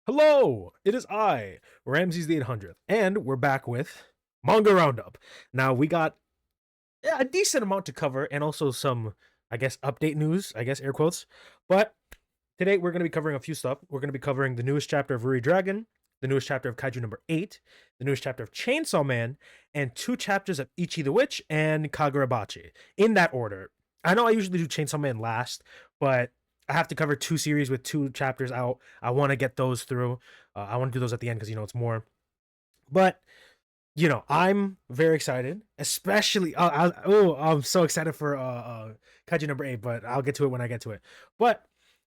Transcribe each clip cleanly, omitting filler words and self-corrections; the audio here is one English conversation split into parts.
Hello, it is I, Ramses the 800th, and we're back with Manga Roundup. Now we got a decent amount to cover, and also some, I guess, update news. I guess air quotes. But today we're going to be covering a few stuff. We're going to be covering the newest chapter of RuriDragon, the newest chapter of Kaiju No.8, the newest chapter of Chainsaw Man, and two chapters of Ichi the Witch and Kagurabachi in that order. I know I usually do Chainsaw Man last, but I have to cover two series with two chapters out. I want to get those through. I want to do those at the end because it's more. But I'm very excited, especially. I'm so excited for Kaiju No.8, but I'll get to it when I get to it. But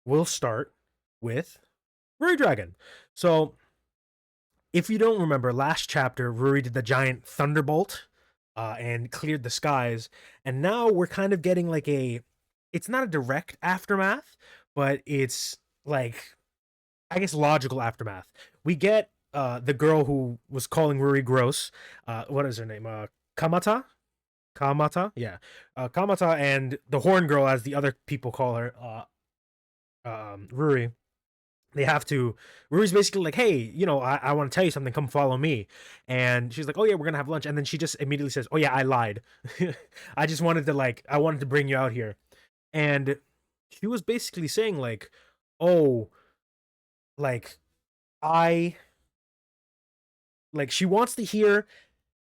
we'll start with RuriDragon. So, if you don't remember, last chapter, Ruri did the giant thunderbolt and cleared the skies. And now we're kind of getting like it's not a direct aftermath, but it's like, I guess, logical aftermath. We get the girl who was calling Ruri gross. What is her name? Kamata? Kamata? Yeah. Kamata and the horn girl, as the other people call her, Ruri. They have to. Ruri's basically like, hey, I want to tell you something. Come follow me. And she's like, oh yeah, we're gonna have lunch. And then she just immediately says, oh yeah, I lied. I just wanted to I wanted to bring you out here. And she was basically saying like, oh, like I like she wants to hear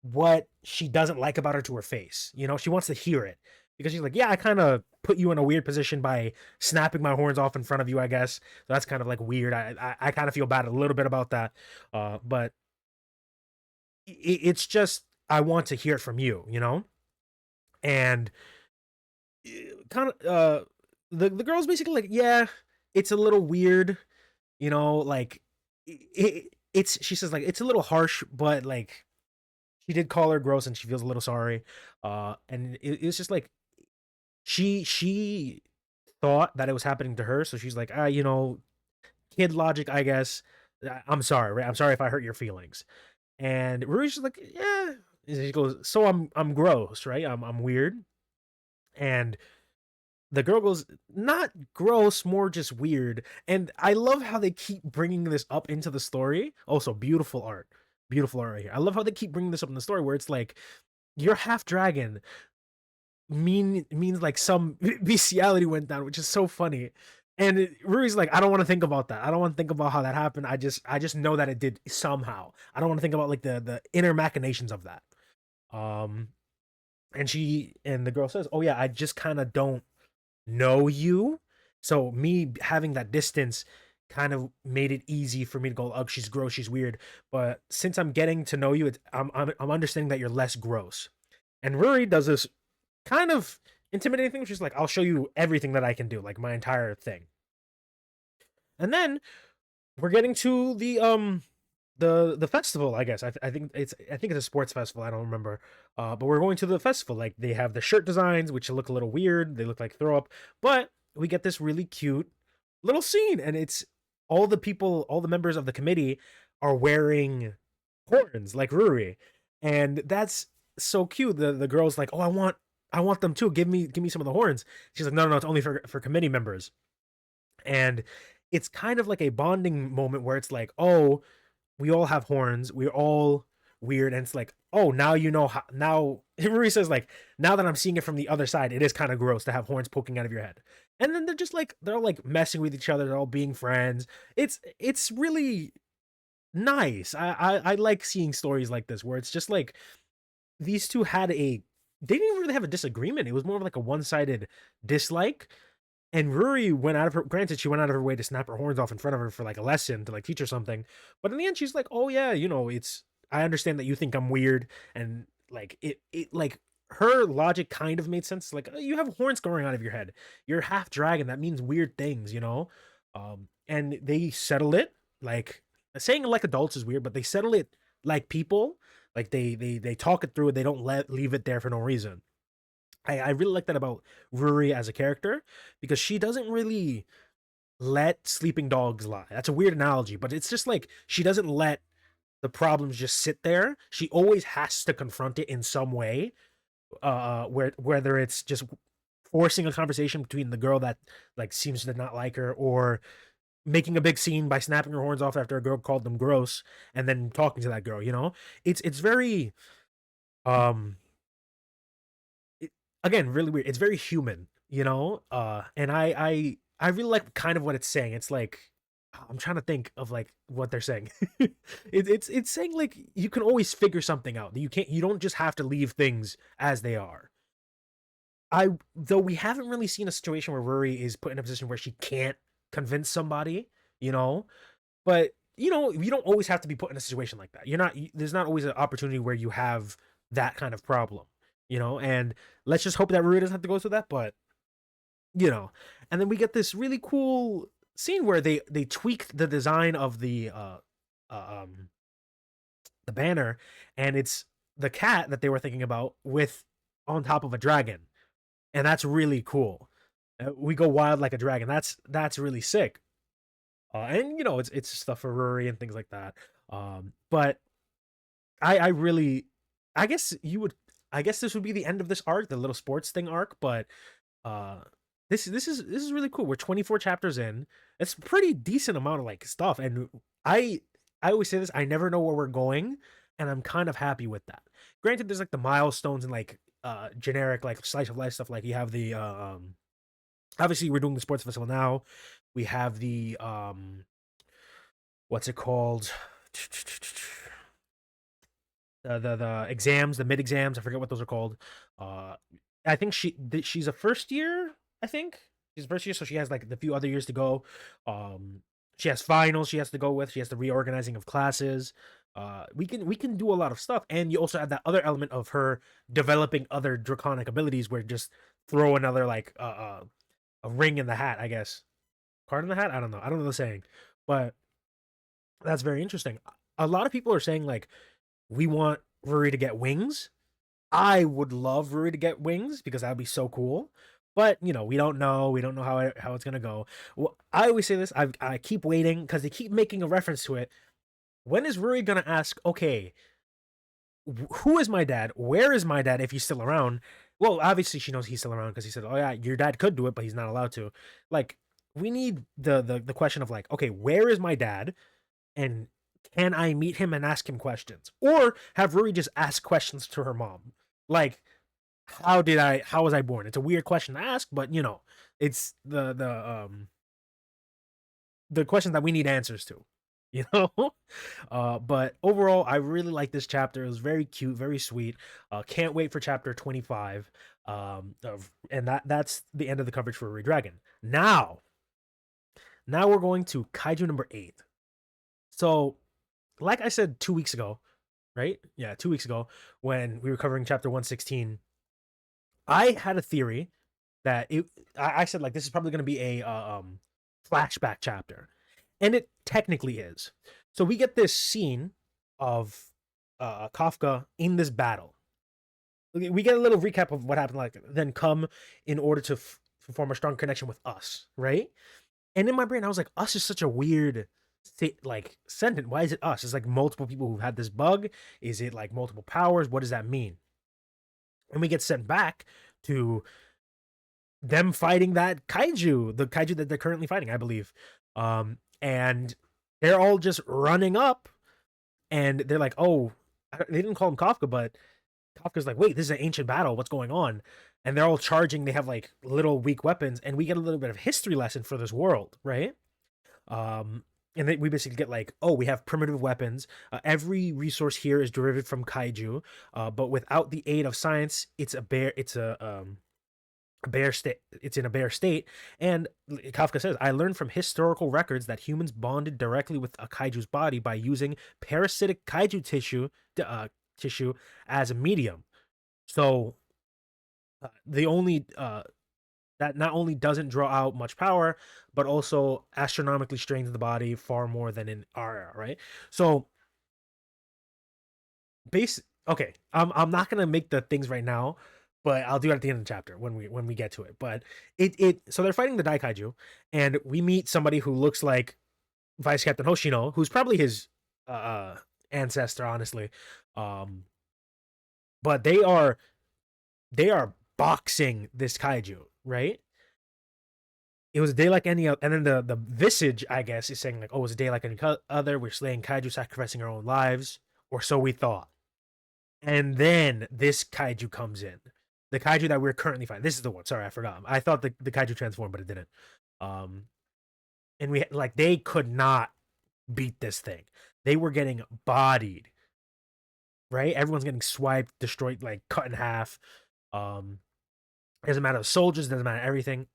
what she doesn't like about her to her face. She wants to hear it because she's like, yeah, I kind of put you in a weird position by snapping my horns off in front of you, I guess. So that's kind of like weird. I kind of feel bad a little bit about that. But it's just I want to hear it from you. And kind of the girl's basically like, yeah, it's a little weird, like it's she says like it's a little harsh, but like she did call her gross and she feels a little sorry. And it's just like she thought that it was happening to her, so she's like, kid logic, I guess. I'm sorry, right? I'm sorry if I hurt your feelings. And Rui's just like, yeah. And she goes, so I'm gross, right? I'm weird. And the girl goes, not gross, more just weird. And I love how they keep bringing this up into the story. Also, beautiful art right here. I love how they keep bringing this up in the story where it's like, you're half dragon means like some bestiality went down, which is so funny. And Ruri's like, I don't want to think about that. I don't want to think about how that happened. I just know that it did somehow. I don't want to think about like the inner machinations of that. Um, and the girl says, "Oh yeah, I just kind of don't know you. So me having that distance kind of made it easy for me to go, oh, she's gross, she's weird. But since I'm getting to know you, I'm understanding that you're less gross." And Ruri does this kind of intimidating thing, which is like, I'll show you everything that I can do, like my entire thing. And then we're getting to the festival, I guess. I think it's a sports festival. I don't remember. But we're going to the festival. Like they have the shirt designs, which look a little weird. They look like throw up. But we get this really cute little scene, and it's all the people, all the members of the committee are wearing horns like Ruri, and that's so cute. The girl's like, oh, I want them too. Give me some of the horns. She's like, no, no, no, it's only for committee members. And it's kind of like a bonding moment where it's like, oh, we all have horns, we're all weird, and it's like, oh, now you know how. Now Ruri says like, now that I'm seeing it from the other side, it is kind of gross to have horns poking out of your head. And then they're all like messing with each other, they're all being friends. It's really nice. I like seeing stories like this where it's just like these two had a they didn't really have a disagreement. It was more of like a one-sided dislike. And Ruri went out of her, granted, she went out of her way to snap her horns off in front of her for like a lesson to like teach her something. But in the end, she's like, oh yeah, I understand that you think I'm weird. And like, like her logic kind of made sense. Like, oh, you have horns growing out of your head. You're half dragon. That means weird things. And they settle it like saying like adults is weird, but they settle it like people. Like they talk it through. They don't leave it there for no reason. I really like that about Ruri as a character because she doesn't really let sleeping dogs lie. That's a weird analogy, but it's just like she doesn't let the problems just sit there. She always has to confront it in some way. Whether it's just forcing a conversation between the girl that like seems to not like her, or making a big scene by snapping her horns off after a girl called them gross, and then talking to that girl. You know, it's very um it, again, really weird. It's very human, you know. And I really like kind of what it's saying. It's like I'm trying to think of like what they're saying. It's saying like you can always figure something out. You don't just have to leave things as they are. I though we haven't really seen a situation where Ruri is put in a position where she can't convince somebody, you know. But you know, you don't always have to be put in a situation like that. There's not always an opportunity where you have that kind of problem, you know. And let's just hope that Ruri doesn't have to go through that. But you know, and then we get this really cool scene where they tweaked the design of um the banner, and it's the cat that they were thinking about with on top of a dragon, and that's really cool. We go wild like a dragon. That's really sick. And you know, it's stuff for Ruri and things like that. But I really, I guess you would, I guess this would be the end of this arc, the little sports thing arc. But uh, this is really cool. We're 24 chapters in. It's a pretty decent amount of like stuff, and I I always say this. I never know where we're going, and I'm kind of happy with that. Granted, there's like the milestones and like generic like slice of life stuff. Like you have the obviously we're doing the sports festival now. We have the what's it called? The exams, the mid exams. I forget what those are called. Uh, I think she's a first year. I think she's a first year, so she has like the few other years to go. Um, she has finals she has to go with. She has the reorganizing of classes. We can do a lot of stuff, and you also have that other element of her developing other draconic abilities, where just throw another like a ring in the hat, I guess. Card in the hat. I don't know. I don't know the saying, but that's very interesting. A lot of people are saying like we want Ruri to get wings. I would love Ruri to get wings because that would be so cool. But you know, we don't know. We don't know how it's gonna go. Well, I always say this. I keep waiting because they keep making a reference to it. When is Ruri gonna ask? Okay, who is my dad? Where is my dad if he's still around? Well, obviously she knows he's still around because he said, "Oh yeah, your dad could do it, but he's not allowed to." Like, we need the question of like, okay, where is my dad? And can I meet him and ask him questions? Or have Ruri just ask questions to her mom? Like, how was I born? It's a weird question to ask, but you know, it's the question that we need answers to. You know? But overall, I really like this chapter. It was very cute, very sweet. Can't wait for chapter 25. And that's the end of the coverage for RuriDragon. Now we're going to Kaiju number 8. So, like I said 2 weeks ago, right? Yeah, 2 weeks ago when we were covering chapter 116, I had a theory that I said like this is probably going to be a flashback chapter, and it technically is. So we get this scene of Kafka in this battle. We get a little recap of what happened, like then come in order to form a strong connection with us, right? And in my brain, I was like, us is such a weird like sentence. Why is it us? It's like multiple people who've had this bug. Is it like multiple powers? What does that mean? And we get sent back to them fighting that kaiju, the kaiju that they're currently fighting, I believe. And they're all just running up, and they're like, "Oh, they didn't call him Kafka, but Kafka's like, wait, this is an ancient battle. What's going on?" And they're all charging. They have like little weak weapons, and we get a little bit of history lesson for this world, right? Um, and then we basically get like, oh, we have primitive weapons. Every resource here is derived from kaiju, but without the aid of science, it's a bare. It's a bare state. It's in a bare state. And Kafka says, I learned from historical records that humans bonded directly with a kaiju's body by using parasitic kaiju tissue as a medium. So the only that not only doesn't draw out much power, but also astronomically strains the body far more than in our era, right? So base okay, I'm not gonna make the things right now, but I'll do it at the end of the chapter when we get to it. But it so they're fighting the Daikaiju, and we meet somebody who looks like Vice Captain Hoshino, who's probably his uh ancestor, honestly. Um, but they are boxing this kaiju, right? it was a day like any other. And then the visage, I guess, is saying like, oh, it was a day like any other. We're slaying kaiju, sacrificing our own lives, or so we thought. And then this kaiju comes in. The kaiju that we're currently fighting. This is the one. Sorry, I forgot. I thought the kaiju transformed, but it didn't. Um, and we like they could not beat this thing. They were getting bodied. Right? Everyone's getting swiped, destroyed, like cut in half. Um, doesn't matter the soldiers, doesn't matter anything.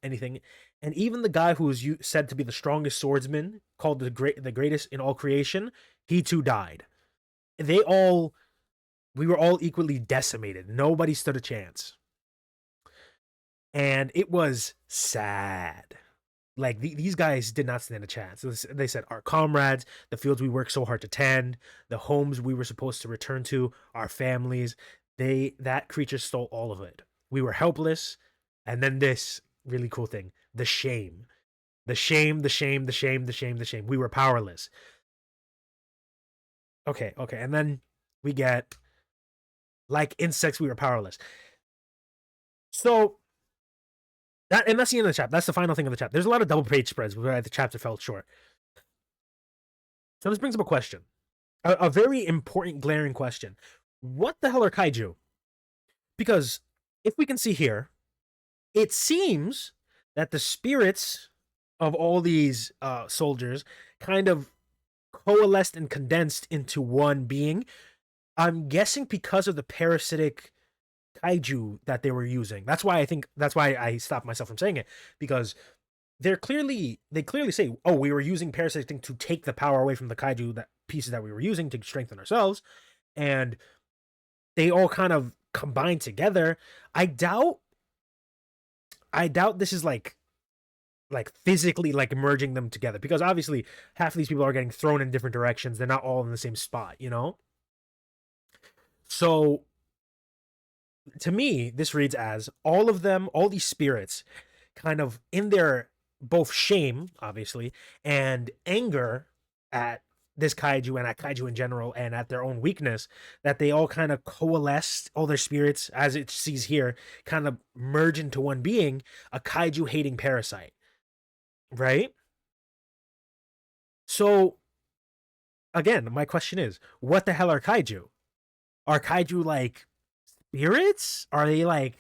And even the guy who was said to be the strongest swordsman, called the greatest in all creation, he too died. We were all equally decimated. Nobody stood a chance. And it was sad. Like these guys did not stand a chance. They said, our comrades, the fields we worked so hard to tend, the homes we were supposed to return to, our families, that creature stole all of it. We were helpless. And then this really cool thing, the shame. The shame. We were powerless. Okay. And then we get, like insects, we were powerless. So that's the end of the chapter. That's the final thing of the chapter. There's a lot of double page spreads where the chapter fell short. So this brings up a question. A very important, glaring question. What the hell are kaiju? Because if we can see here, it seems that the spirits of all these soldiers kind of coalesced and condensed into one being. I'm guessing because of the parasitic kaiju that they were using. That's why I stopped myself from saying it, because they clearly say, oh, we were using parasitic thing to take the power away from the kaiju pieces that we were using to strengthen ourselves, and they all kind of combine together. I doubt this is like physically like merging them together, because obviously half of these people are getting thrown in different directions. They're not all in the same spot, you know? So to me, this reads as all of them, all these spirits, kind of in their both shame, obviously, and anger at this kaiju and at kaiju in general and at their own weakness, that they all kind of coalesce, all their spirits, as it sees here, kind of merge into one being, a kaiju hating parasite. Right? So, again, my question is, what the hell are kaiju? Are kaiju like spirits? Are they like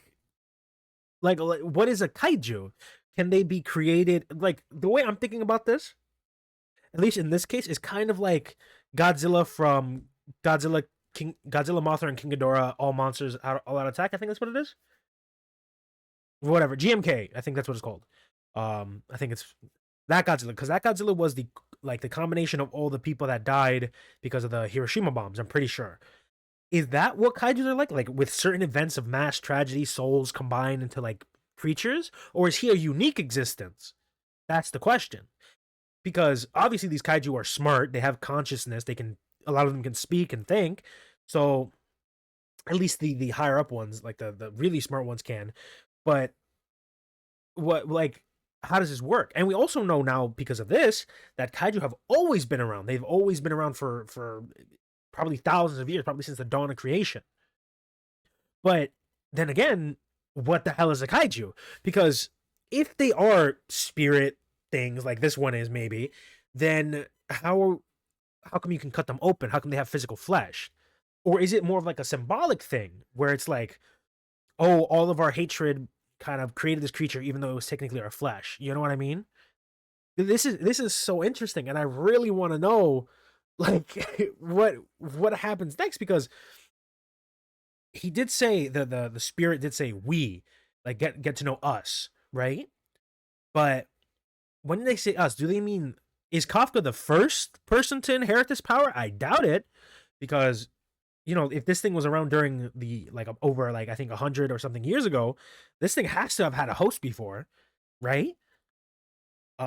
what is a kaiju? Can they be created? Like, the way I'm thinking about this, at least in this case, is kind of like Godzilla from Godzilla, Mothra, and King Ghidorah, all monsters all out attack. I think that's what it is. Whatever, GMK. I think that's what it's called. I think it's that Godzilla, because that Godzilla was the combination of all the people that died because of the Hiroshima bombs. I'm pretty sure. Is that what kaijus are like? Like with certain events of mass tragedy, souls combine into like creatures, or is he a unique existence? That's the question. Because obviously these kaiju are smart. They have consciousness. A lot of them can speak and think. So at least the higher up ones, like the really smart ones, can. But how does this work? And we also know now, because of this, that kaiju have always been around. They've always been around for probably thousands of years, probably since the dawn of creation. But then again, what the hell is a kaiju? Because if they are spirit things like this one is, maybe, then how come you can cut them open? How come they have physical flesh? Or is it more of like a symbolic thing where it's like, oh, all of our hatred kind of created this creature, even though it was technically our flesh? You know what I mean? This is so interesting, and I really want to know, like, what happens next, because he did say, the spirit did say, we like get to know us, right? But when they say us, do they mean, is Kafka the first person to inherit this power? I doubt it, because if this thing was around during the over I think 100 or something years ago, this thing has to have had a host before, right?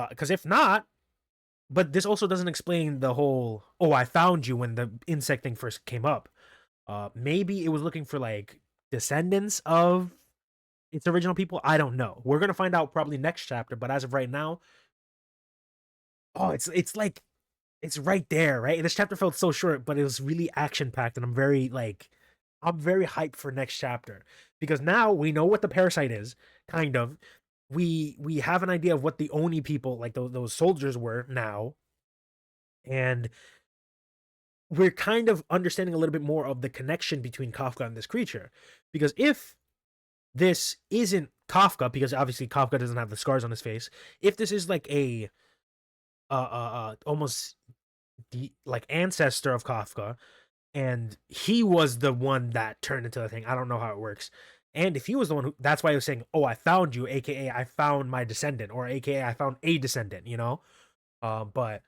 Because if not, but this also doesn't explain the whole, oh, I found you when the insect thing first came up. Maybe it was looking for like descendants of its original people. I don't know. We're gonna find out probably next chapter, but as of right now, oh, it's like it's right there, right? This chapter felt so short, but it was really action packed, and I'm very hyped for next chapter, because now we know what the parasite is, kind of. we have an idea of what the Oni people, like those soldiers, were now, and we're kind of understanding a little bit more of the connection between Kafka and this creature. Because if this isn't Kafka, because obviously Kafka doesn't have the scars on his face, if this is like a almost like ancestor of Kafka, and he was the one that turned into the thing, I don't know how it works. And if he was the one who, that's why I was saying, oh, I found you, aka I found my descendant, or aka I found a descendant, you know. But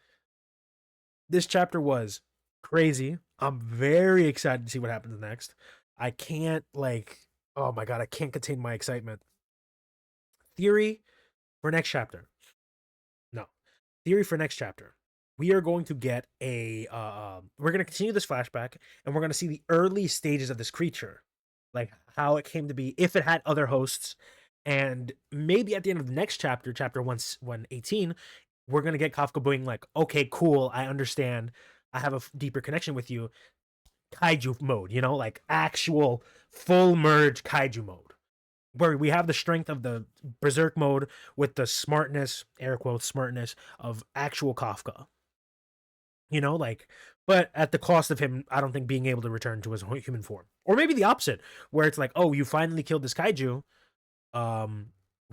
this chapter was crazy. I'm very excited to see what happens next. I can't like, oh my god, I can't contain my excitement. Theory for next chapter. No. Theory for next chapter. We are going to get a we're going to continue this flashback, and we're going to see the early stages of this creature. Like how it came to be, if it had other hosts, and maybe at the end of the next chapter, chapter 118, we're going to get Kafka being like, okay, cool, I understand. I have a deeper connection with you. Kaiju mode, you know, like actual full merge kaiju mode, where we have the strength of the berserk mode with the smartness, air quotes, smartness of actual Kafka. You know, like, but at the cost of him, I don't think, being able to return to his human form. Or maybe the opposite, where it's like, oh, you finally killed this kaiju.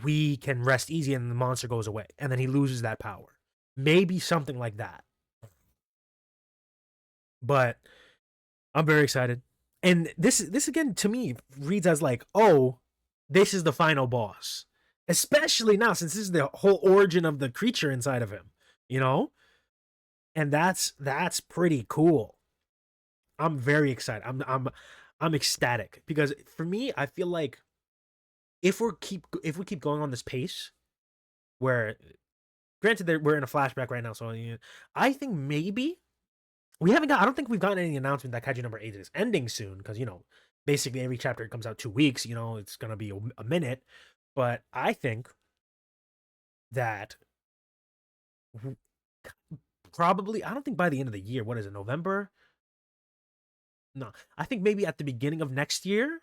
We can rest easy and the monster goes away. And then he loses that power. Maybe something like that. But I'm very excited. And this again, to me, reads as like, oh, this is the final boss. Especially now, since this is the whole origin of the creature inside of him, you know? And that's pretty cool. I'm very excited. I'm ecstatic, because for me, I feel like if we keep going on this pace, where granted that we're in a flashback right now, so I think maybe I don't think we've gotten any announcement that Kaiju number 8 is ending soon, because you know, basically every chapter comes out 2 weeks, you know, it's gonna be a minute. But I think that probably, I don't think by the end of the year, what is it, November? No, I think maybe at the beginning of next year,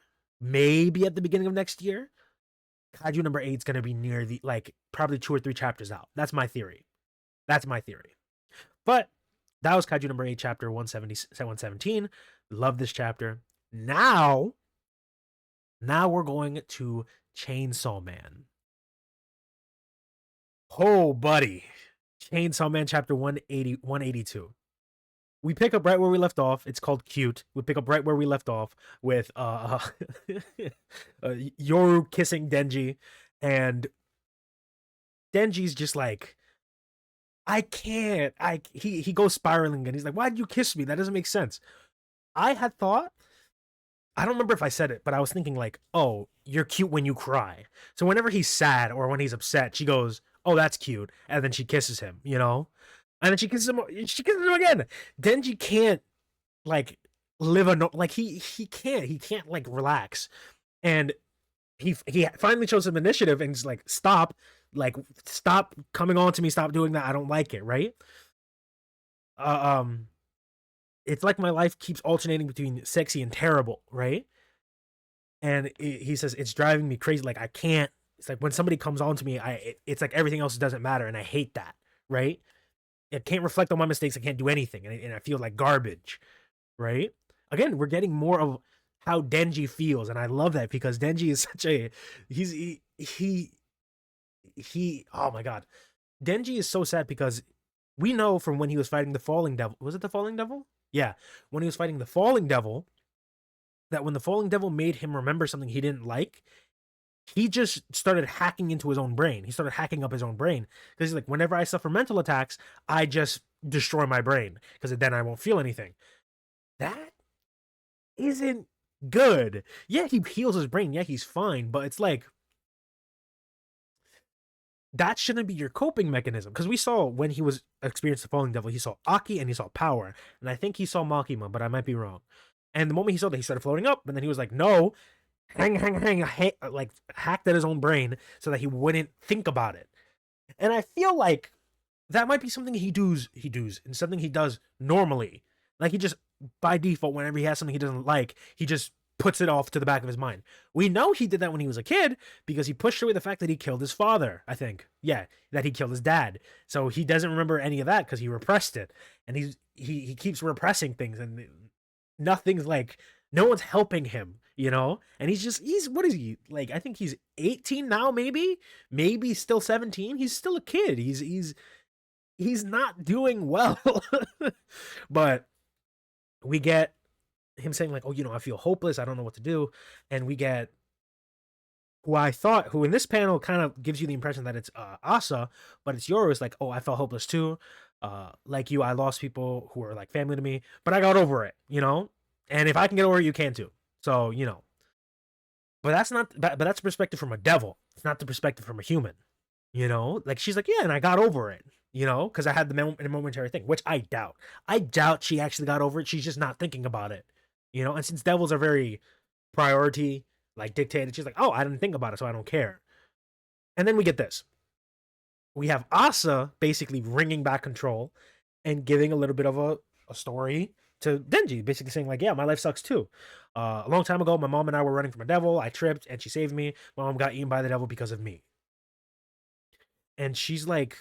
Kaiju number 8 is going to be near the, like, probably 2 or 3 chapters out. That's my theory. But that was Kaiju number 8, chapter 117. Love this chapter. Now we're going to Chainsaw Man. Oh, buddy. Chainsaw Man chapter 182. We pick up right where we left off. It's called Cute. We pick up right where we left off with Yoru kissing Denji, and Denji's just like, I can't. He goes spiraling, and he's like, why did you kiss me? That doesn't make sense. I had thought, I don't remember if I said it, but I was thinking like, oh, you're cute when you cry. So whenever he's sad or when he's upset, she goes, oh, that's cute, and then she kisses him, you know? And then she kisses him again. Denji can't like live like he can't like relax. And he finally shows some initiative and is like, stop coming on to me, stop doing that, I don't like it, right? It's like my life keeps alternating between sexy and terrible, right? And he says it's driving me crazy, like I can't, it's like when somebody comes on to me, it's like everything else doesn't matter, and I hate that, right? I can't reflect on my mistakes, I can't do anything, and I feel like garbage, right? Again, we're getting more of how Denji feels, and I love that, because Denji is such a he oh my god. Denji is so sad, because we know from when he was fighting the Falling Devil, was it the Falling Devil? Yeah, when he was fighting the Falling Devil, that when the Falling Devil made him remember something he didn't like, he just started hacking into his own brain. He started hacking up his own brain, because he's like, whenever I suffer mental attacks, I just destroy my brain, because then I won't feel anything. That isn't good. Yeah, he heals his brain. Yeah, he's fine. But it's like, that shouldn't be your coping mechanism. Because we saw when he was experienced the Falling Devil, he saw Aki and he saw power. And I think he saw Makima, but I might be wrong. And the moment he saw that, he started floating up. And then he was like, no, like hacked at his own brain so that he wouldn't think about it. And I feel like that might be something he does and something he does normally. Like he just, by default, whenever he has something he doesn't like, he just puts it off to the back of his mind. We know he did that when he was a kid because he pushed away the fact that he killed his father, I think. Yeah, that he killed his dad. So he doesn't remember any of that because he repressed it. And he keeps repressing things, and nothing's like, no one's helping him, you know? And he's what is he? Like, I think he's 18 now, maybe still 17. He's still a kid. He's not doing well. But we get him saying like, oh, you know, I feel hopeless, I don't know what to do. And we get who in this panel kind of gives you the impression that it's Asa, but it's yours, like, oh, I felt hopeless too. Like you, I lost people who were like family to me, but I got over it, you know? And if I can get over it, you can too. So, you know. But that's perspective from a devil. It's not the perspective from a human. You know? Like she's like, yeah, and I got over it. You know, because I had the momentary thing, which I doubt. I doubt she actually got over it. She's just not thinking about it. You know, and since devils are very priority, like dictated, she's like, oh, I didn't think about it, so I don't care. And then we get this. We have Asa basically wringing back control and giving a little bit of a story to Denji, basically saying like, yeah, my life sucks too. A long time ago, my mom and I were running from a devil. I tripped and she saved me. My mom got eaten by the devil because of me. And she's like,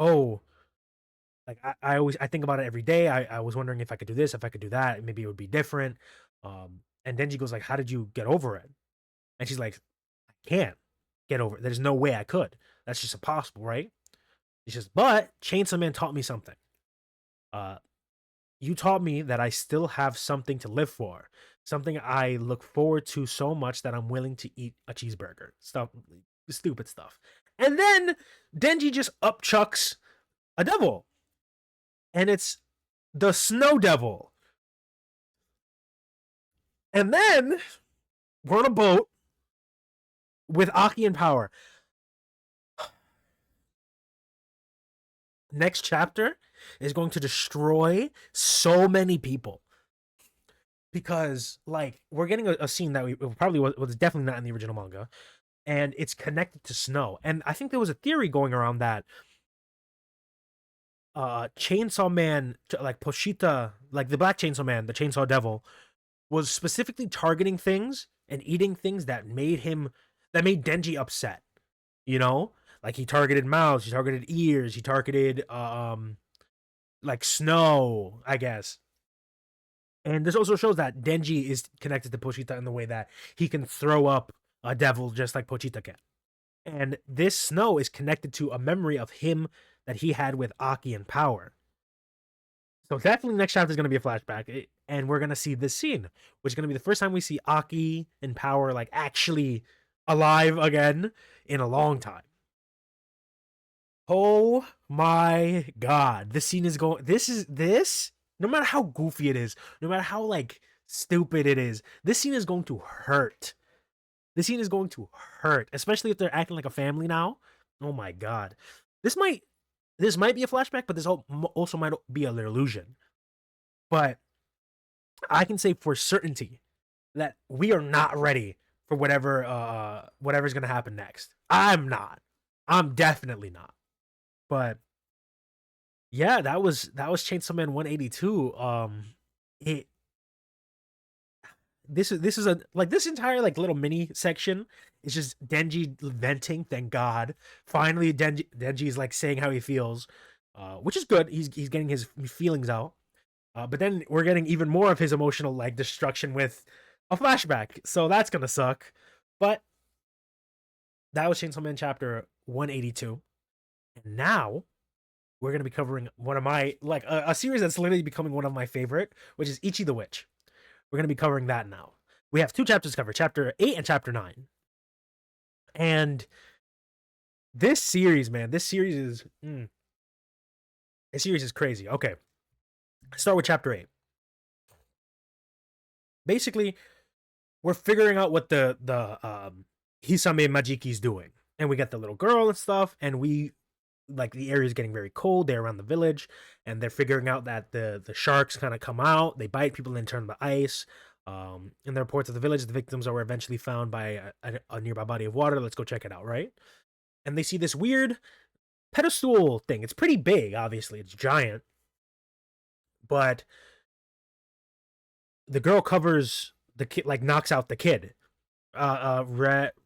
oh, like I think about it every day. I was wondering if I could do this, if I could do that, maybe it would be different. And Denji goes like, how did you get over it? And she's like, I can't get over it. There's no way I could. That's just impossible, right? She says, but Chainsaw Man taught me something. You taught me that I still have something to live for, something I look forward to so much that I'm willing to eat a cheeseburger. Stuff, stupid stuff. And then Denji just upchucks a devil. And it's the Snow Devil. And then we're on a boat with Aki in power. Next chapter is going to destroy so many people. Because, like, we're getting a scene that we probably was definitely not in the original manga. And it's connected to snow. And I think there was a theory going around that Chainsaw Man, like Pochita, like the Black Chainsaw Man, the Chainsaw Devil, was specifically targeting things and eating things that made Denji upset. You know? Like he targeted mouths, he targeted ears, he targeted like snow, I guess. And this also shows that Denji is connected to Pochita in the way that he can throw up a devil just like Pochita can. And this snow is connected to a memory of him that he had with Aki in power. So definitely next chapter is going to be a flashback. And we're going to see this scene, which is going to be the first time we see Aki in power, like actually alive again in a long time. Oh my god. This scene is going, no matter how goofy it is, no matter how like stupid it is, this scene is going to hurt. This scene is going to hurt, especially if they're acting like a family now. Oh my god. This might be a flashback, but this also might be an illusion. But I can say for certainty that we are not ready for whatever's gonna happen next. I'm not. I'm definitely not. But yeah, that was Chainsaw Man 182. This is a like this entire like little mini section is just Denji venting. Thank God, finally Denji's like saying how he feels, which is good. He's getting his feelings out. But then we're getting even more of his emotional like destruction with a flashback. So that's gonna suck. But that was Chainsaw Man chapter 182. And now we're gonna be covering one of my like a series that's literally becoming one of my favorite, which is Ichi the Witch. We're gonna be covering that now. We have 2 chapters to cover, chapter 8 and chapter 9. And this series, man, this series is crazy. Okay, let's start with chapter 8. Basically, we're figuring out what the Hisame Majiki's doing, and we get the little girl and stuff, and we like the area is getting very cold. They're around the village, and they're figuring out that the sharks kind of come out. They bite people and turn to ice. In the reports of the village, the victims are eventually found by a nearby body of water. Let's go check it out, right? And they see this weird pedestal thing. It's pretty big, obviously. It's giant. But the girl covers the kid like knocks out the kid. Resmira,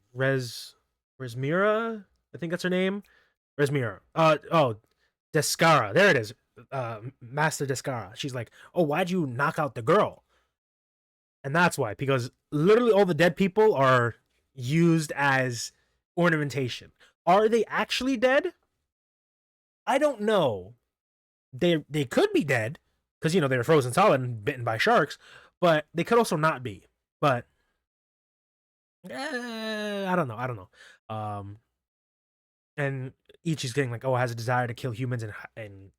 I think that's her name. Resmira. Descara. There it is. Master Descara. She's like, oh, why'd you knock out the girl? And that's why, because literally all the dead people are used as ornamentation. Are they actually dead? I don't know. They could be dead because they were frozen solid and bitten by sharks, but they could also not be. But I don't know. I don't know. And Ichi's getting like, oh, has a desire to kill humans and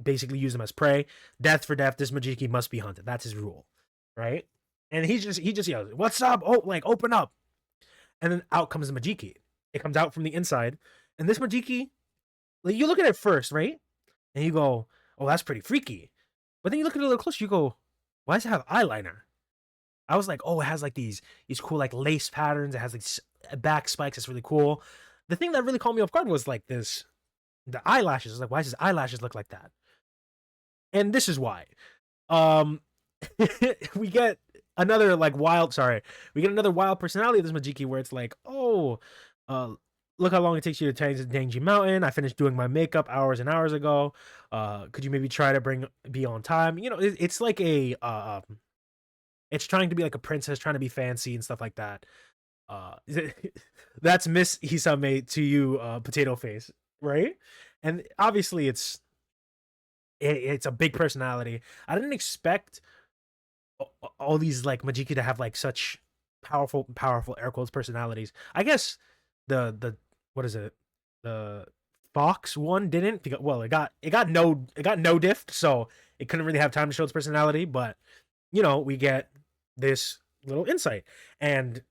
basically use them as prey. Death for death. This Majiki must be hunted. That's his rule, right? And he just yells, "What's up? Oh, like open up!" And then out comes the Majiki. It comes out from the inside, and this Majiki, like you look at it first, right? And you go, "Oh, that's pretty freaky." But then you look at it a little closer, you go, "Why does it have eyeliner?" I was like, "Oh, it has like these cool like lace patterns. It has like back spikes. It's really cool." The thing that really caught me off guard was like the eyelashes. I was like, "Why does his eyelashes look like that?" And this is why. We get another like wild personality of this Majiki where it's like, oh, look how long it takes you to change the Denji Mountain. I finished doing my makeup hours and hours ago. Could you maybe try to be on time? It's like it's trying to be like a princess, trying to be fancy and stuff like that. That's Miss Hisame to you, potato face, right? And obviously it's a big personality. I didn't expect all these like Majiki to have like such powerful air quotes personalities. I guess the what is it? The Fox one didn't, because well, it got no diffed, so it couldn't really have time to show its personality, but we get this little insight. And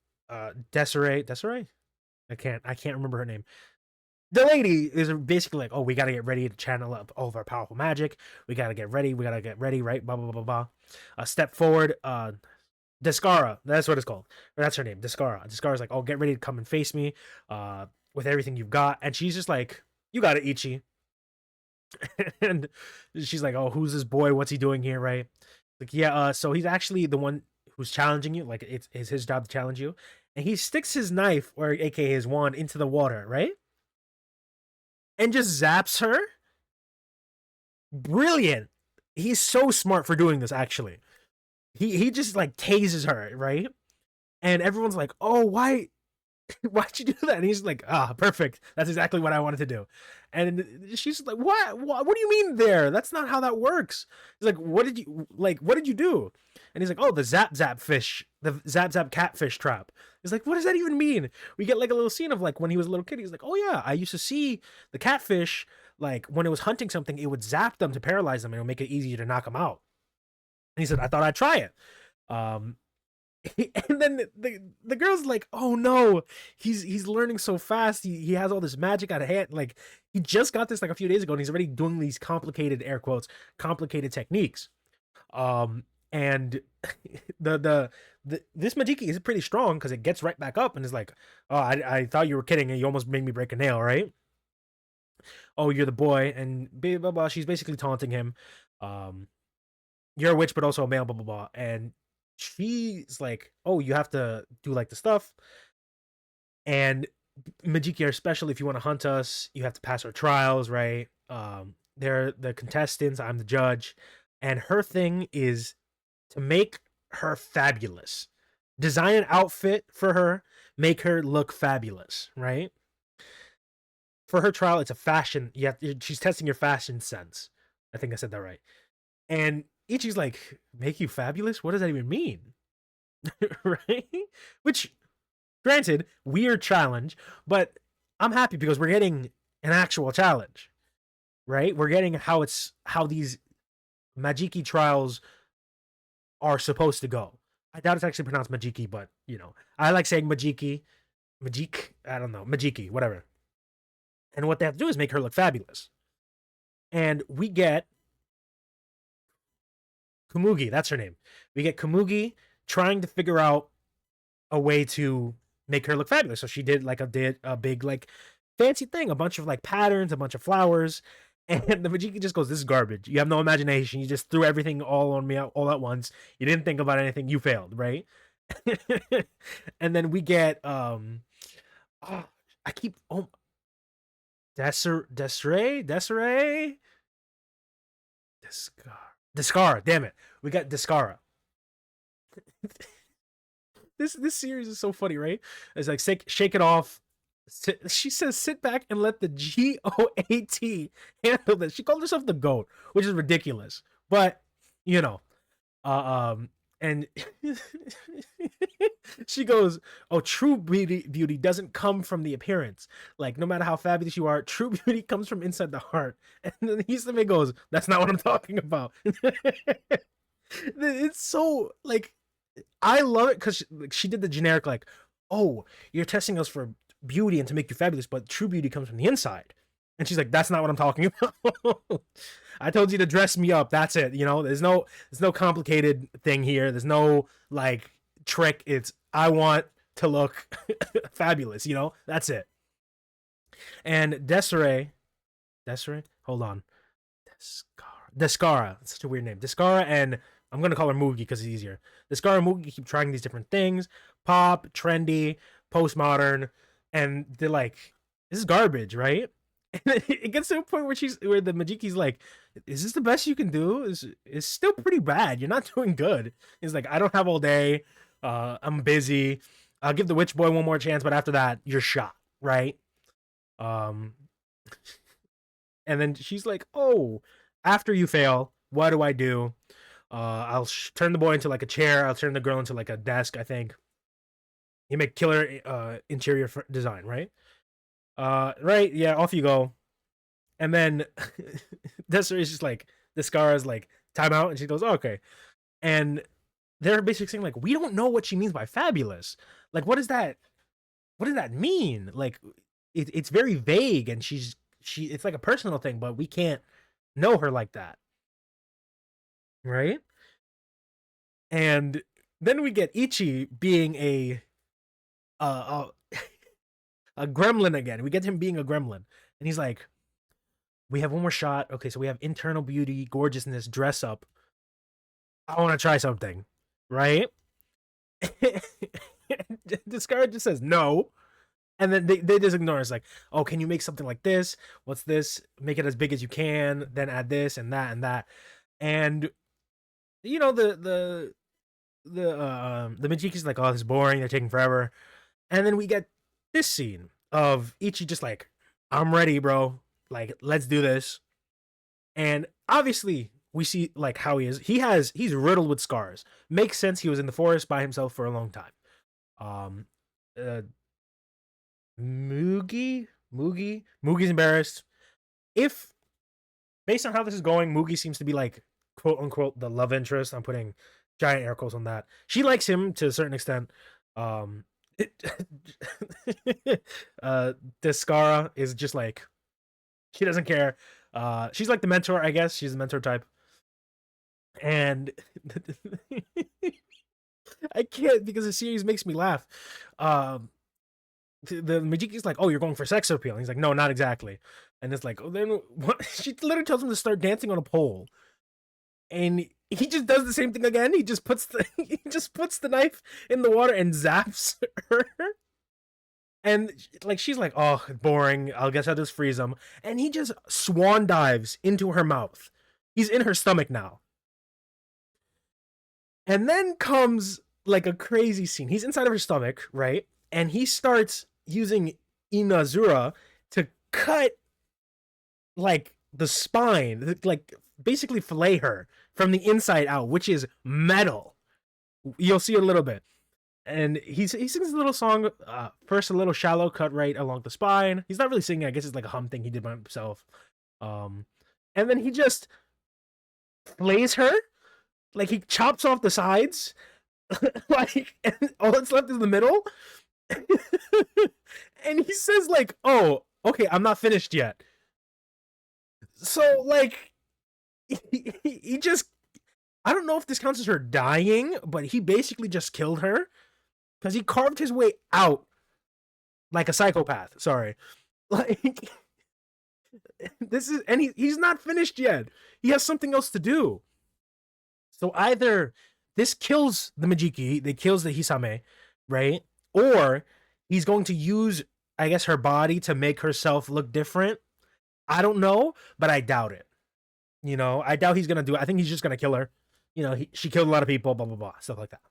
Desiree, I can't remember her name. The lady is basically like, oh, we got to get ready to channel up all of our powerful magic. We got to get ready, right? Blah, blah, blah, blah. Step forward. Descara, that's what it's called. Or that's her name, Descara. Descara's like, oh, get ready to come and face me with everything you've got. And she's just like, you got it, Ichi. And she's like, oh, who's this boy? What's he doing here, right? Like, yeah, so he's actually the one who's challenging you. Like, it's his job to challenge you. And he sticks his knife, or aka his wand, into the water, right? And just zaps her. Brilliant. He's so smart for doing this, actually. He just like tases her, right? And everyone's like, oh, why'd you do that? And he's like, perfect. That's exactly what I wanted to do. And she's like, what do you mean there? That's not how that works. He's like, what did you do? And he's like, oh, the zap fish, the zap catfish trap. He's like, what does that even mean? We get like a little scene of like when he was a little kid. He's like, oh yeah, I used to see the catfish, like when it was hunting something, it would zap them to paralyze them and it would make it easier to knock them out. And he said, I thought I'd try it. And then the girl's like, oh no, he's learning so fast. He has all this magic out of hand. Like, he just got this like a few days ago and he's already doing these complicated, air quotes, complicated techniques. And this Majiki is pretty strong because it gets right back up and is like, oh, I thought you were kidding and you almost made me break a nail, right? Oh, you're the boy, and blah, blah, blah. She's basically taunting him. You're a witch, but also a male, blah, blah, blah. And she's like, oh, you have to do like the stuff. And Majiki are special. If you want to hunt us, you have to pass our trials, right? They're the contestants. I'm the judge. And her thing is to make her fabulous. Design an outfit for her. Make her look fabulous, right? For her trial, it's a fashion. She's testing your fashion sense. I think I said that right. And Ichi's like, make you fabulous? What does that even mean? Right? Which, granted, weird challenge, but I'm happy because we're getting an actual challenge, right? We're getting how these Majiki trials are supposed to go. I doubt it's actually pronounced Majiki, but, I like saying Majiki. I don't know. Majiki, whatever. And what they have to do is make her look fabulous. And we get Kumugi, that's her name. We get Kumugi trying to figure out a way to make her look fabulous. So she did like a big like fancy thing, a bunch of like patterns, a bunch of flowers, And the Majiki just goes, "This is garbage. You have no imagination. You just threw everything all on me all at once. You didn't think about anything. You failed, right?" And then we get oh, I keep Desiree Descara. Damn it, we got Descara. This series is so funny, right? It's like shake it off. She says, "Sit back and let the GOAT handle this." She called herself the GOAT, which is ridiculous, but you know, and she goes, "Oh, true beauty doesn't come from the appearance. Like, no matter how fabulous you are, true beauty comes from inside the heart." And then Hisame goes, "That's not what I'm talking about." It's so like, I love it because she did the generic like, "Oh, you're testing us for beauty and to make you fabulous, but true beauty comes from the inside." And she's like, "That's not what I'm talking about. I told you to dress me up. That's it. You know, there's no complicated thing here. There's no like trick. It's I want to look fabulous. You know, that's it." And Desiree, hold on, Descara. It's such a weird name. Descara, and I'm gonna call her Mugi because it's easier. Descara and Mugi keep trying these different things: pop, trendy, postmodern, and they're like, "This is garbage, right?" And it gets to a point where the Majiki's like, "Is this the best you can do? It's still pretty bad. You're not doing good." He's like, "I don't have all day. I'm busy. I'll give the witch boy one more chance, but after that, you're shot, right?" Um, and then she's like, "Oh, after you fail, what do I do? I'll turn the boy into like a chair. I'll turn the girl into like a desk. I think you make killer interior design, right? Right, yeah, off you go." And then Desiree's just like, Descara's like, "Time out," and she goes, "Oh, okay." And they're basically saying like, "We don't know what she means by fabulous. Like, what does that mean? Like, it's very vague, and it's like a personal thing, but we can't know her like that, right?" And then we get Ichi being a uh, a gremlin again. We get him being a gremlin, and he's like, "We have one more shot. Okay, so we have internal beauty, gorgeousness, dress up. I want to try something, right?" Discourage just says no, and then they just ignore us. Like, "Oh, can you make something like this? What's this? Make it as big as you can. Then add this and that and that." And you know the Majiki's like, "Oh, this is boring. They're taking forever." And then we get this scene of Ichi just like, "I'm ready, bro. Like, let's do this." And obviously, we see like how he is. He's riddled with scars. Makes sense. He was in the forest by himself for a long time. Um, uh, Mugi's embarrassed. If based on how this is going, Mugi seems to be like quote unquote the love interest. I'm putting giant air quotes on that. She likes him to a certain extent. Um, Descara is just like, she doesn't care. She's like the mentor, I guess. She's the mentor type. And I can't because the series makes me laugh. The Majiki's like, "Oh, you're going for sex appeal." And he's like, "No, not exactly." And it's like, "Oh, then what?" She literally tells him to start dancing on a pole, and he just does the same thing again. He just puts the knife in the water and zaps her. And like she's like, "Oh, boring. I guess I'll just freeze him." And he just swan dives into her mouth. He's in her stomach now. And then comes like a crazy scene. He's inside of her stomach, right? And he starts using Inazura to cut like the spine, like basically fillet her from the inside out, which is metal. You'll see a little bit. And he sings a little song, first a little shallow cut right along the spine. He's not really singing, I guess it's like a hum thing he did by himself. And then he just flays her, like he chops off the sides, like, and all that's left is the middle. And he says like, "Oh, okay, I'm not finished yet." So like, he just, I don't know if this counts as her dying, but he basically just killed her because he carved his way out like a psychopath. Sorry, like he's not finished yet. He has something else to do. So either this kills the Majiki, it kills the Hisame, right? Or he's going to use, I guess, her body to make herself look different. I don't know, but I doubt it. I doubt he's gonna do it. I think he's just gonna kill her. She killed a lot of people, blah blah blah, stuff like that.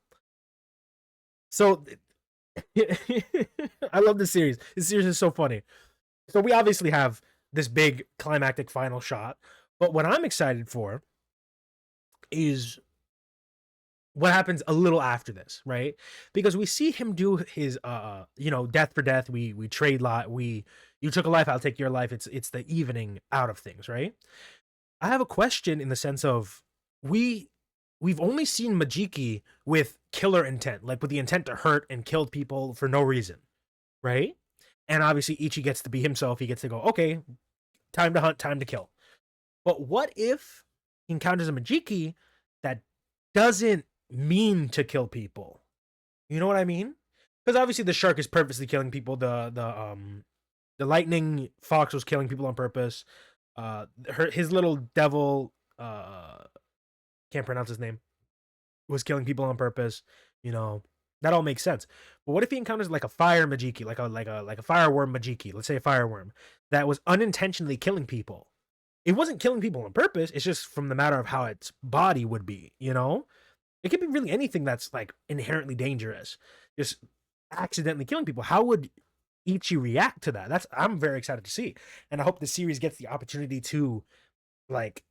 So I love this series. This series is so funny. So we obviously have this big climactic final shot, but what I'm excited for is what happens a little after this, right? Because we see him do his death for death. We trade lot. You took a life, I'll take your life. It's the evening out of things, right? I have a question in the sense of we've only seen Majiki with killer intent, like with the intent to hurt and kill people for no reason, right? And obviously Ichi gets to be himself. He gets to go, okay, time to hunt, time to kill. But what if he encounters a Majiki that doesn't mean to kill people? You know what I mean? Because obviously the shark is purposely killing people. The lightning fox was killing people on purpose. His little devil, can't pronounce his name, was killing people on purpose. That all makes sense. But what if he encounters like a fire Majiki, like a fireworm Majiki, let's say a fireworm that was unintentionally killing people? It wasn't killing people on purpose. It's just from the matter of how its body would be. It could be really anything that's like inherently dangerous, just accidentally killing people. How would Ichi react to that? I'm very excited to see, and I hope the series gets the opportunity to like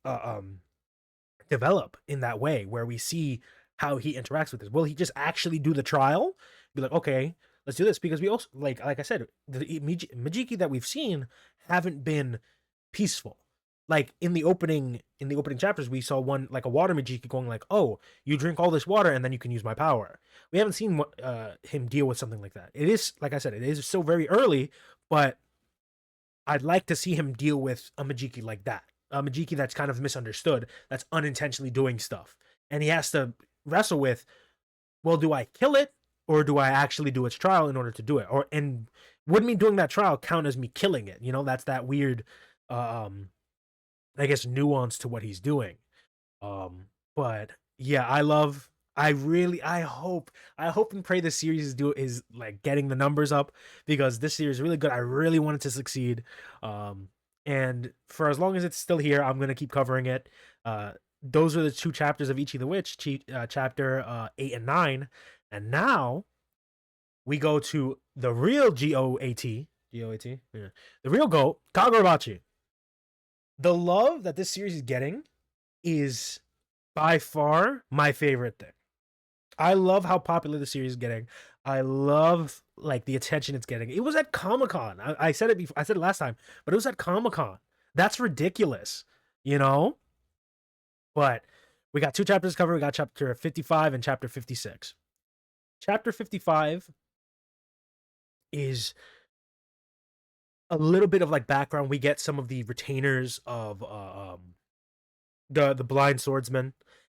develop in that way where we see how he interacts with this. Will he just actually do the trial? Be like, okay, let's do this, because we also like I said, the Majiki that we've seen haven't been peaceful. Like in the opening chapters, we saw one like a water Majiki going like, "Oh, you drink all this water and then you can use my power." We haven't seen him deal with something like that. It is, like I said, it is still very early, but I'd like to see him deal with a Majiki like that. A Majiki that's kind of misunderstood, that's unintentionally doing stuff. And he has to wrestle with, well, do I kill it or do I actually do its trial in order to do it? And would me doing that trial count as me killing it? That's that weird I guess nuance to what he's doing. But yeah, I hope and pray this series is like getting the numbers up, because this series is really good. I really want it to succeed. And for as long as it's still here, I'm gonna keep covering it. Those are the 2 chapters of Ichi the Witch, chapter 8 and 9, and now we go to the real GOAT, yeah, the real GOAT, Kagurabachi. The love that this series is getting is by far my favorite thing. I love how popular the series is getting. I love like the attention it's getting. It was at Comic-Con. I said it before. I said it last time, but it was at Comic-Con. That's ridiculous, But we got 2 chapters covered. We got chapter 55 and chapter 56. Chapter 55 is a little bit of like background. We get some of the retainers of the blind swordsman,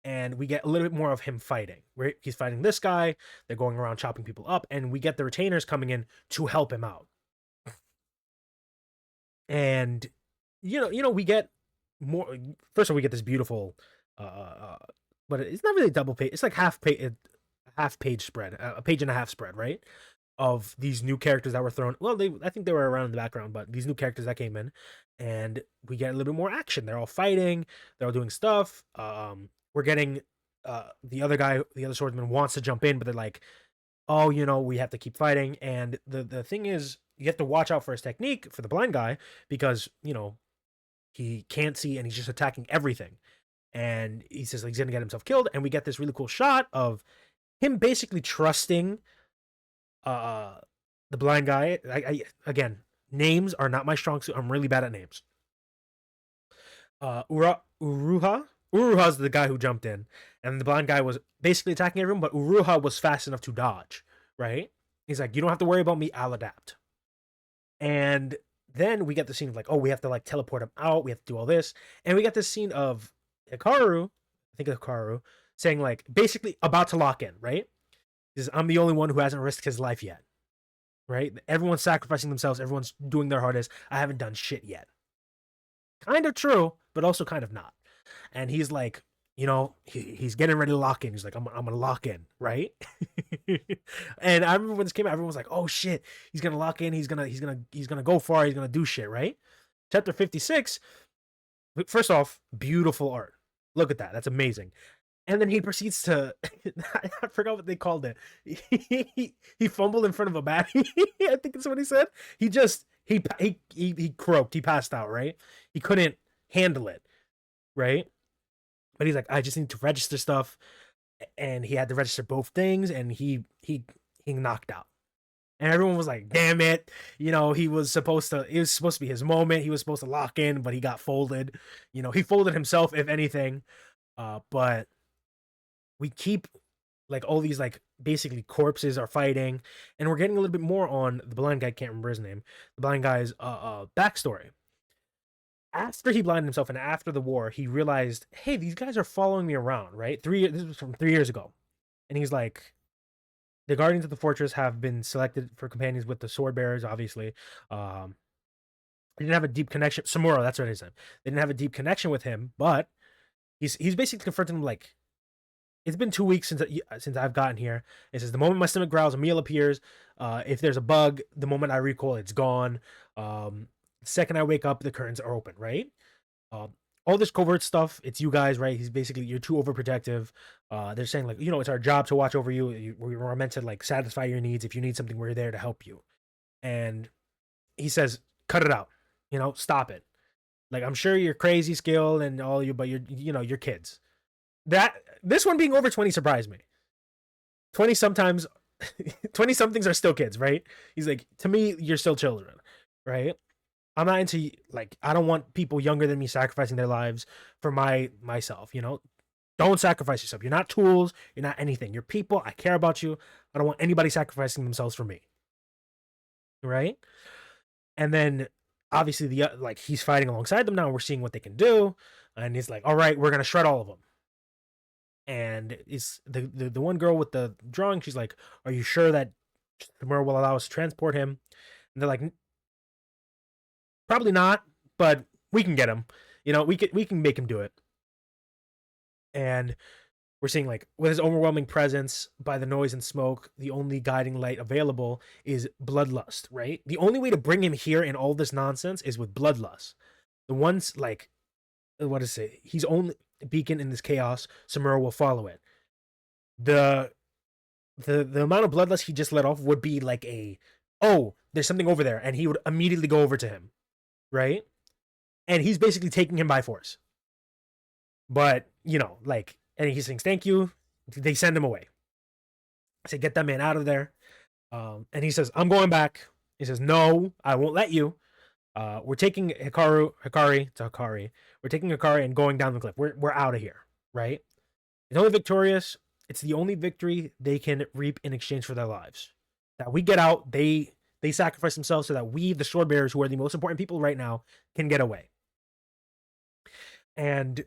and we get a little bit more of him fighting. Right? He's fighting this guy. They're going around chopping people up, and we get the retainers coming in to help him out. And we get more. First of all, we get this beautiful, but it's not really double page. It's like half page spread, a page and a half spread, right? Of these new characters that were thrown. Well, I think they were around in the background, but these new characters that came in, and we get a little bit more action. They're all fighting. They're all doing stuff. We're getting the other swordsman wants to jump in, but they're like, oh, we have to keep fighting. And the thing is, you have to watch out for his technique for the blind guy, because he can't see and he's just attacking everything. And he says he's gonna get himself killed. And we get this really cool shot of him basically trusting the blind guy. Again, names are not my strong suit. I'm really bad at names. Uruha's the guy who jumped in, and the blind guy was basically attacking everyone, but Uruha was fast enough to dodge, right? He's like, you don't have to worry about me, I'll adapt. And then we get the scene of like, oh, we have to like teleport him out, we have to do all this, and we get this scene of Hikaru saying like, basically about to lock in, right? He says, I'm the only one who hasn't risked his life yet, right? Everyone's sacrificing themselves, everyone's doing their hardest, I haven't done shit yet. kind of true, but also kind of not. And he's like, he's getting ready to lock in. He's like, I'm gonna lock in, right? And I remember when this came out, everyone was like, oh shit, he's gonna lock in. He's gonna go far. He's gonna do shit, right? Chapter 56. First off, beautiful art. Look at that. That's amazing. And then he proceeds to, I forgot what they called it. He fumbled in front of a bat. I think that's what he said. He croaked. He passed out, right? He couldn't handle it, right? But he's like, I just need to register stuff. And he had to register both things, and he knocked out. And everyone was like, damn it. It was supposed to be his moment. He was supposed to lock in, but he got folded. He folded himself, if anything. But we keep like all these like basically corpses are fighting, and we're getting a little bit more on the blind guy. Can't remember his name. The blind guy's backstory. After he blinded himself and after the war, he realized, hey, these guys are following me around, right? This was from 3 years ago. And he's like, the guardians of the fortress have been selected for companions with the sword bearers, obviously. They didn't have a deep connection. Samuro, that's what he said. They didn't have a deep connection with him, but he's basically confronting him like, it's been 2 weeks since I've gotten here. It says, the moment my stomach growls, a meal appears. If there's a bug, the moment I recoil, it's gone. The second I wake up, the curtains are open, right? All this covert stuff, it's you guys, right? He's basically, you're too overprotective. They're saying like, it's our job to watch over you. We're meant to like satisfy your needs. If you need something, we're there to help you. And he says, cut it out. Stop it. Like, I'm sure you're crazy skilled and all you, but you're kids. This one being over 20 surprised me. 20 sometimes, 20 somethings are still kids, right? He's like, to me, you're still children, right? I'm not into, like, I don't want people younger than me sacrificing their lives for myself, Don't sacrifice yourself. You're not tools. You're not anything. You're people. I care about you. I don't want anybody sacrificing themselves for me. Right? And then, obviously, he's fighting alongside them now. We're seeing what they can do. And he's like, all right, we're going to shred all of them. And it's the one girl with the drawing. She's like, are you sure that Samuro will allow us to transport him? And they're like, probably not, but we can get him. We can make him do it. And we're seeing, like, with his overwhelming presence, by the noise and smoke, the only guiding light available is bloodlust, right? The only way to bring him here in all this nonsense is with bloodlust. The ones, like, what is it? He's only beacon in this chaos. Samuro will follow it. The amount of bloodlust he just let off would be like there's something over there, and he would immediately go over to him, right? And he's basically taking him by force. But and he sings thank you. They send him away. I say, get that man out of there. And he says, I'm going back. He says, no, I won't let you. We're taking Hikari. We're taking Hikari and going down the cliff. We're out of here, right? It's only victorious. It's the only victory they can reap in exchange for their lives. That we get out, they sacrifice themselves so that we, the sword bearers, who are the most important people right now, can get away. And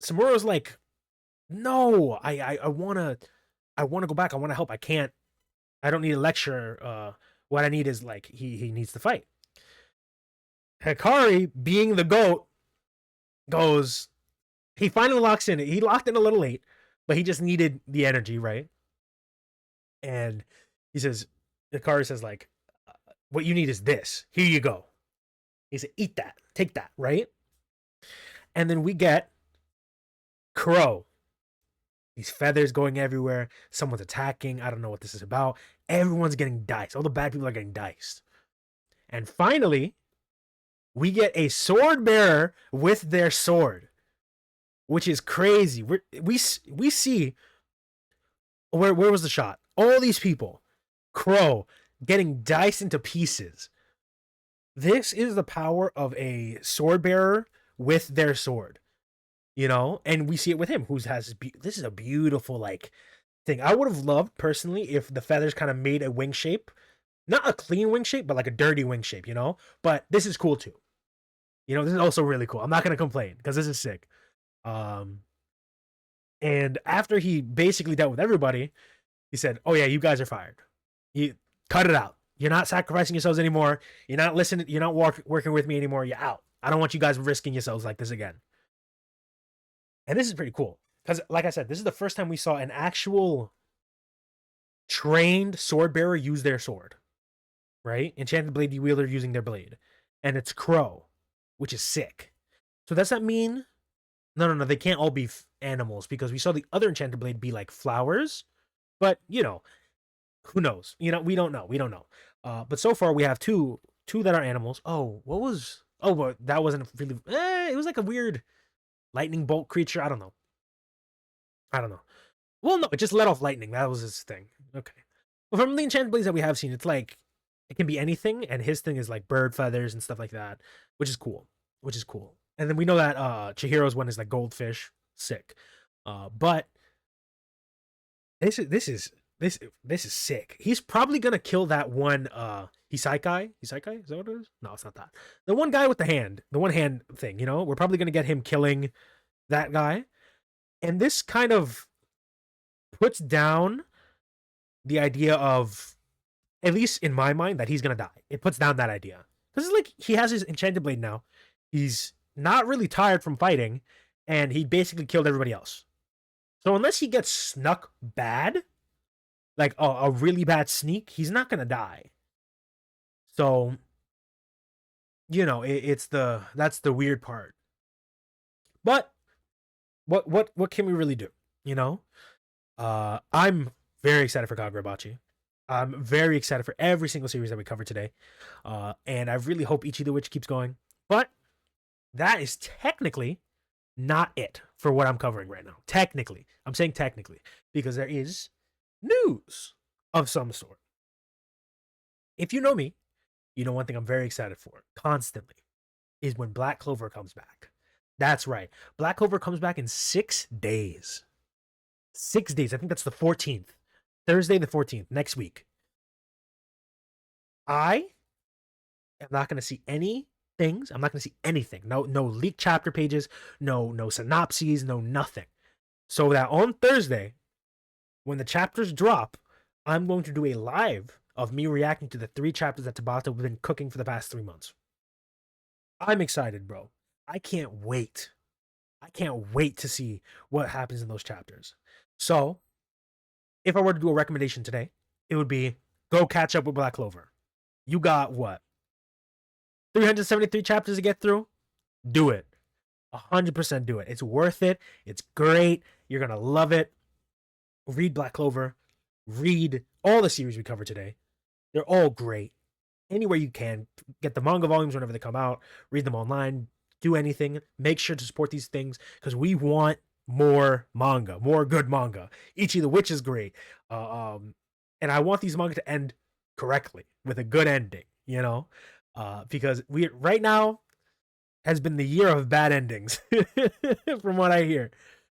Samuro's like, no, I wanna go back. I wanna help. I can't. I don't need a lecture. What I need is, like, he needs to fight. Hikari, being the GOAT, goes. He finally locks in. He locked in a little late, but he just needed the energy, right? And he says, Hikari says, like, what you need is this. Here you go. He said, eat that. Take that, right? And then we get Crow. These feathers going everywhere. Someone's attacking. I don't know what this is about. Everyone's getting diced. All the bad people are getting diced. And finally, we get a sword bearer with their sword, which is crazy. We see, where was the shot? All these people, Crow, getting diced into pieces. This is the power of a sword bearer with their sword, and we see it with him, this is a beautiful, like, thing. I would have loved, personally, if the feathers kind of made a wing shape. Not a clean wing shape, but like a dirty wing shape, But this is cool too. This is also really cool. I'm not going to complain because this is sick. And after he basically dealt with everybody, he said, oh yeah, you guys are fired. You cut it out. You're not sacrificing yourselves anymore. You're not listening. You're not working with me anymore. You're out. I don't want you guys risking yourselves like this again. And this is pretty cool. Because, like I said, this is the first time we saw an actual trained sword bearer use their sword. Right? Enchanted blade wielder using their blade. And it's Crow, which is sick. So does that mean... No, they can't all be animals, because we saw the other enchanted blade be like flowers. But, you know, who knows? You know, we don't know. But so far we have two that are animals. Oh, what was... Oh, but that wasn't really... it was like a weird lightning bolt creature. I don't know. Well, no, it just let off lightning. That was his thing. Okay. Well, from the enchanted blades that we have seen, it's like... It can be anything, and his thing is like bird feathers and stuff like that, which is cool. And then we know that Chihiro's one is like goldfish. Sick. But this is sick. He's probably gonna kill that one Hisakai. Hisakai? Is that what it is? No, it's not that. The one guy with the one hand thing, you know? We're probably gonna get him killing that guy. And this kind of puts down the idea of, at least in my mind, that he's gonna die. It puts down that idea. Because it's like he has his enchanted blade now. He's not really tired from fighting, and he basically killed everybody else. So unless he gets snuck bad, like a really bad sneak, he's not gonna die. So, you know, that's the weird part. But what can we really do? You know, I'm very excited for Kagurabachi. I'm very excited for every single series that we covered today, and I really hope Ichi the Witch keeps going. But that is technically not it for what I'm covering right now. Technically. I'm saying technically, because there is news of some sort. If you know me, you know one thing I'm very excited for constantly is when Black Clover comes back. That's right. Black Clover comes back in 6 days. 6 days. I think that's the 14th. Thursday the 14th, next week. I am not going to see any things. I'm not going to see anything. No leaked chapter pages, no synopses, no nothing. So that on Thursday, when the chapters drop, I'm going to do a live of me reacting to the 3 chapters that Tabata have been cooking for the past 3 months. I'm excited, bro. I can't wait. I can't wait to see what happens in those chapters. So, if I were to do a recommendation today, it would be go catch up with Black Clover. You got what? 373 chapters to get through? Do it. 100% do it. It's worth it. It's great. You're going to love it. Read Black Clover. Read all the series we covered today. They're all great. Anywhere you can, get the manga volumes whenever they come out. Read them online. Do anything. Make sure to support these things, because we want more manga, more good manga. Ichi the Witch is great. And I want these manga to end correctly with a good ending, you know? Because we right now has been the year of bad endings from what I hear.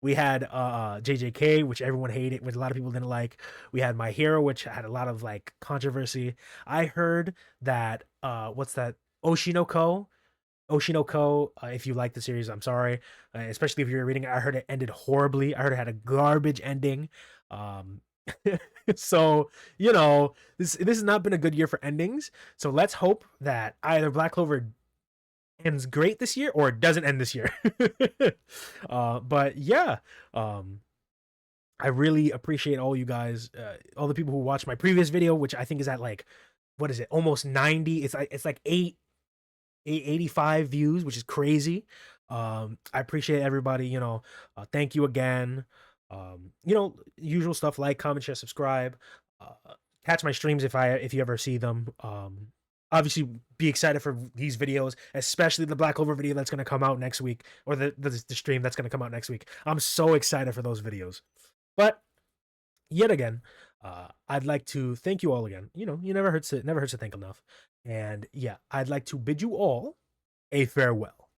We had JJK, which everyone hated, which a lot of people didn't like. We had My Hero, which had a lot of like controversy. I heard that what's that? Oshinoko, if you like the series, I'm sorry. Especially if you're reading it, I heard it ended horribly. I heard it had a garbage ending. So, you know, this has not been a good year for endings. So let's hope that either Black Clover ends great this year or it doesn't end this year. But yeah, I really appreciate all you guys, all the people who watched my previous video, which I think is at like, what is it? Almost 90. It's like 885 views, which is crazy. I appreciate everybody, you know. Thank you again. You know, usual stuff, like, comment, share, subscribe. Catch my streams if you ever see them. Obviously be excited for these videos, especially the Black Clover video that's going to come out next week, or the stream that's going to come out next week. I'm so excited for those videos. But yet again, I'd like to thank you all again. You know, you never hurts to thank enough. And yeah, I'd like to bid you all a farewell.